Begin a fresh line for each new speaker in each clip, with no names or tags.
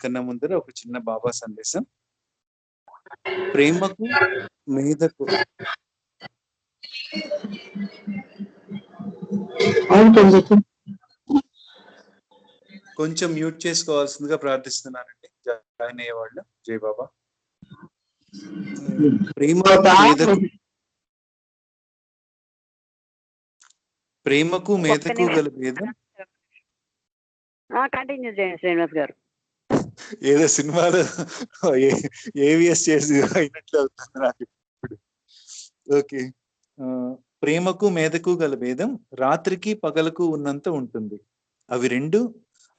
కన్నా ముందర ఒక చిన్న బాబా సందేశం. ప్రేమకు మేధకు కొంచెం మ్యూట్ చేసుకోవాల్సిందిగా ప్రార్థిస్తున్నానండి జాయిన్ అయ్యే వాళ్ళు. జై బాబా. ప్రేమకు మేధకు గల భేదం.
కంటిన్యూ చేయండి శ్రీనివాస్ గారు.
ఏదో సినిమాలో ఏవిఎస్ చేసి అయినట్లు అవుతుంది నాకు ఇప్పుడు. ఓకే. ప్రేమకు మేధకు గల భేదం రాత్రికి పగలకు ఉన్నంత ఉంటుంది. అవి రెండు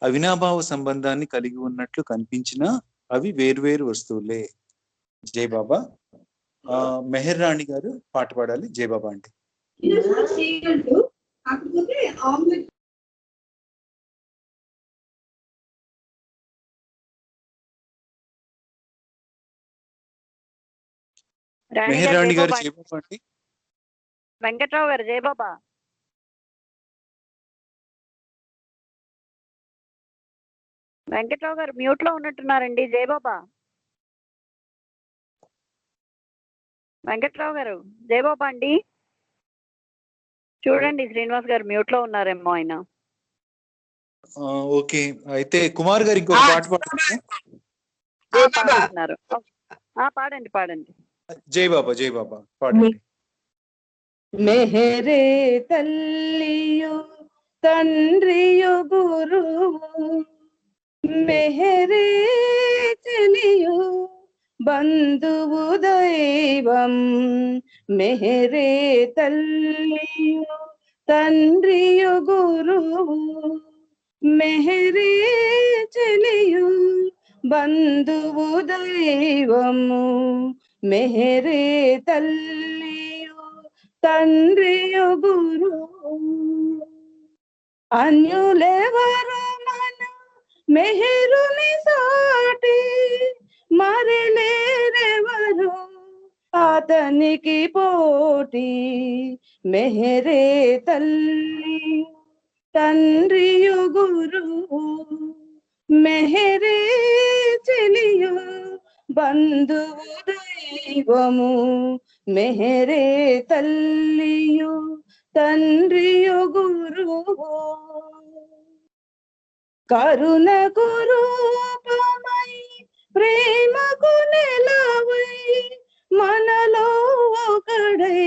అవినాభావ సంబంధాన్ని కలిగి ఉన్నట్లు కనిపించినా అవి వేర్వేరు వస్తువులే. జై బాబా. మెహర్ రాణి గారు పాట పాడాలి. జై బాబా అండి. మెహర్ రాణి గారు జై బాబా అండి.
వెంకట్రావు గారు జై బాబా. వెంకట్రావు గారు మ్యూట్ లో ఉన్నట్టున్నారండి. జై బాబా. వెంకట్రావు గారు జై బాబా అండి. చూడండి శ్రీనివాస్ గారు మ్యూట్ లో ఉన్నారేమో ఆయన.
ఓకే, అయితే కుమార్ గారు ఇంకొక పాట
పాడుతున్నారు. పాడండి పాడండి.
జై బాబా జై బాబా పాడండి.
మెహరే తల్లియు తండ్రియు గురువు, మెహరే చెలియు బంధువు దైవం, మెహరే తల్లియు తండ్రియు గురువు, మెహరే చెలియు బంధువు దైవము, మెహరే తల్లియు తండ్రియు గురువు. అన్యులెవరు మన మెహరుని సాటి, మరి లేరెవరు అతనికి పోటీ, మెహరే తల్లి తండ్రియు గురువు, మెహరే చెలియు బంధువు దైవము, మెహరే తల్లియు తండ్రియు గురువు. కరుణకు రూపమై ప్రేమకు నెలవై మనలో ఒకడై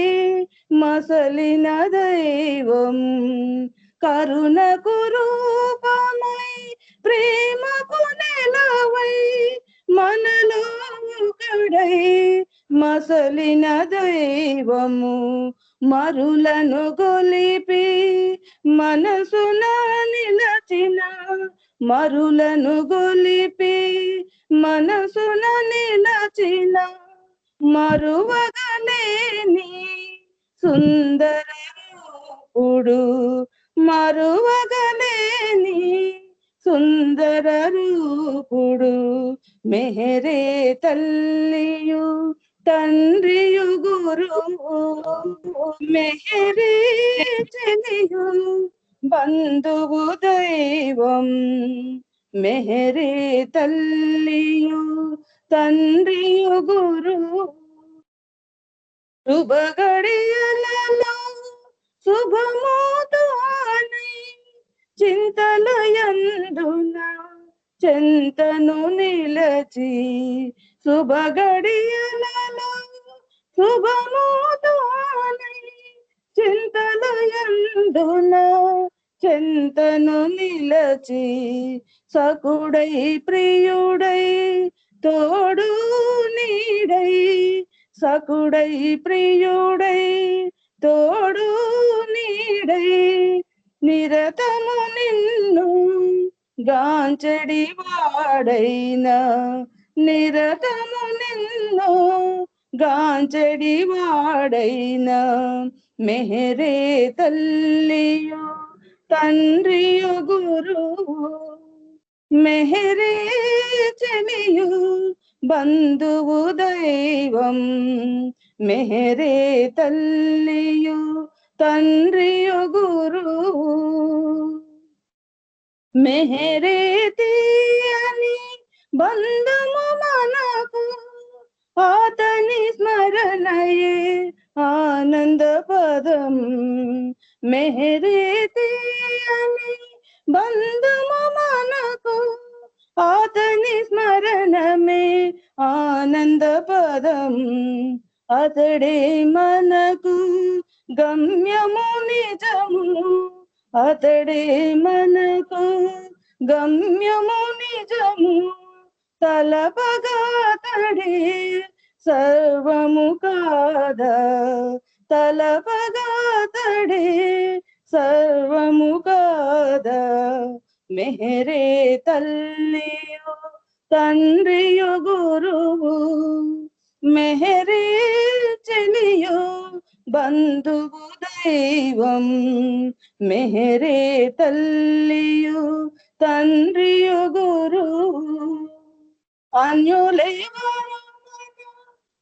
మసలిన దైవం, కరుణకు రూపమై ప్రేమకు నెలవై మనలో ఒకడై మసలిన దైవము, మరులను గొలిపి మనసున నిలచిన, మరులను గొలిపి మనసున నిలచిన మరువగలేని సుందర రూపుడు, మరువగలేని సుందర రూపుడు, మెహరే తల్లియు తండ్రియు గురువు, మెహరే చెలియు బంధువు దైవం, మెహరే తల్లియు తండ్రియు గురువు. శుభగడియలలో శుభమోదానై చింతలయందున చెంతను నిలచి, శుభగడియలలో శుభమోదానై చింతలయందున చెంతను నిలచి, సకుడై ప్రియుడై తోడు నీడై, సకుడై ప్రియుడై తోడు నీడై నిరతము నిన్ను గాంచెడి వాడైన, నిరతము నిన్ను గాంచెడి వాడైన, మెహరే తల్లియు తండ్రియు గురువు, మెహరే చెలియు బంధువు దైవం, మెహరే తల్లియు తండ్రియు గురువు. మెహరే తీయని బంధము మనకు అతని స్మరణయే ఆనంద పదం మెహరే తీయని బంధము మనకు అతని స్మరణమే ఆనంద పదం అతడే మనకు గమ్యము నిజము అతడే మనకు గమ్యము నిజము తలపగా అతడే సర్వము కాదా తలపగా అతడే సర్వము కాదా మెహరే తల్లియో తండ్రియో గురువు మెహరే చెలియో బంధువు దైవం మెహరే తల్లియో తండ్రియో గురువు అన్యులేవరు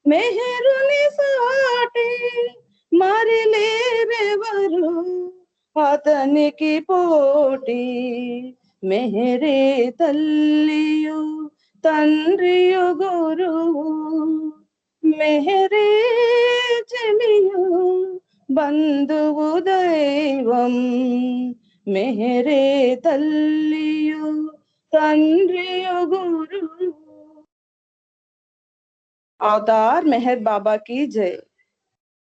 మెహరుని సాటి మరి లేరెవరు అతనికి పోటీ మెహరే తల్లియు తండ్రియు గురువు మెహరే చెలియు బంధువు దైవం మెహరే తల్లియు తండ్రియు గురువు। अवतार मेहर बाबा की जय।